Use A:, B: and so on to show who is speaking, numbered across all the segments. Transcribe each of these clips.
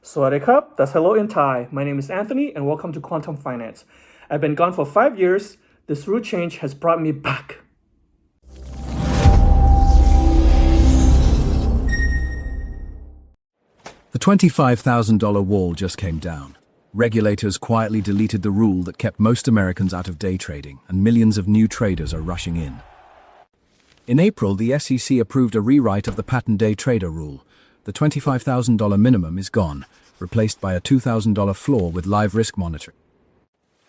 A: Swadee Cup, that's hello in Thai. My name is Anthony and welcome to Quantum Finance. I've been gone for 5 years. This rule change has brought me back.
B: The $25,000 wall just came down. Regulators quietly deleted the rule that kept most Americans out of day trading, and millions of new traders are rushing in. In April, the SEC approved a rewrite of the patent day trader rule. The $25,000 minimum is gone, replaced by a $2,000 floor with live risk monitoring.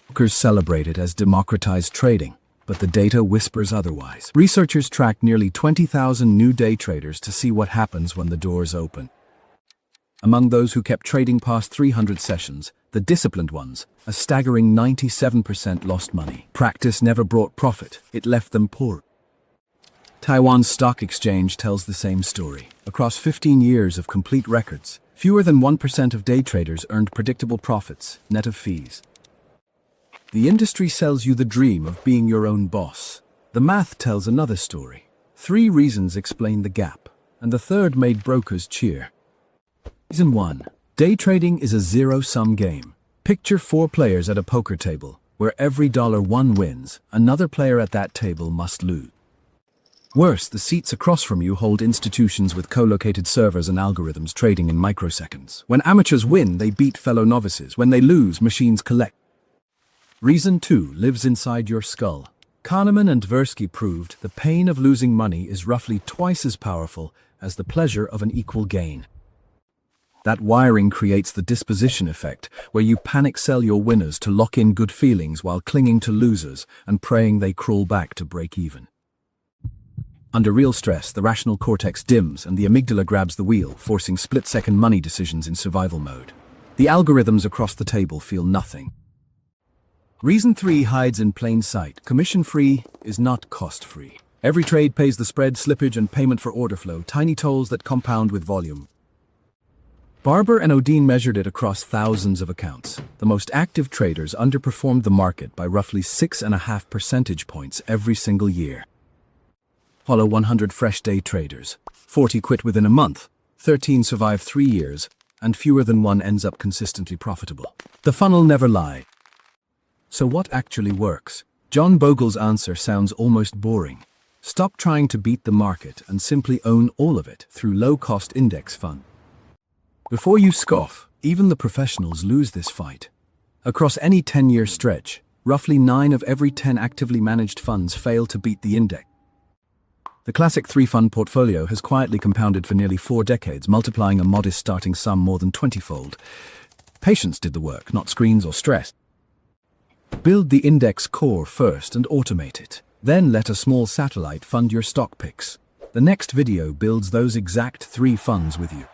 B: Brokers celebrate it as democratized trading, but the data whispers otherwise. Researchers tracked nearly 20,000 new day traders to see what happens when the doors open. Among those who kept trading past 300 sessions, the disciplined ones, a staggering 97% lost money. Practice never brought profit, it left them poor. Taiwan's stock exchange tells the same story. Across 15 years of complete records, fewer than 1% of day traders earned predictable profits, net of fees. The industry sells you the dream of being your own boss. The math tells another story. 3 reasons explain the gap, and the third made brokers cheer. Reason 1. Day trading is a zero-sum game. Picture 4 players at a poker table, where every dollar one wins, another player at that table must lose. Worse, the seats across from you hold institutions with co-located servers and algorithms trading in microseconds. When amateurs win, they beat fellow novices. When they lose, machines collect. Reason 2 lives inside your skull. Kahneman and Tversky proved the pain of losing money is roughly twice as powerful as the pleasure of an equal gain. That wiring creates the disposition effect, where you panic sell your winners to lock in good feelings while clinging to losers and praying they crawl back to break even. Under real stress, the rational cortex dims and the amygdala grabs the wheel, forcing split-second money decisions in survival mode. The algorithms across the table feel nothing. Reason 3 hides in plain sight. Commission-free is not cost-free. Every trade pays the spread, slippage, and payment for order flow, tiny tolls that compound with volume. Barber and Odin measured it across thousands of accounts. The most active traders underperformed the market by roughly 6.5 percentage points every single year. Follow 100 fresh day traders. 40 quit within a month, 13 survive 3 years, and fewer than 1 ends up consistently profitable. The funnel never lied. So what actually works? John Bogle's answer sounds almost boring. Stop trying to beat the market and simply own all of it through low-cost index fund. Before you scoff, even the professionals lose this fight. Across any 10-year stretch, roughly 9 of every 10 actively managed funds fail to beat the index. The classic 3-fund portfolio has quietly compounded for nearly 4 decades, multiplying a modest starting sum more than 20-fold. Patience did the work, not screens or stress. Build the index core first and automate it. Then let a small satellite fund your stock picks. The next video builds those exact 3 funds with you.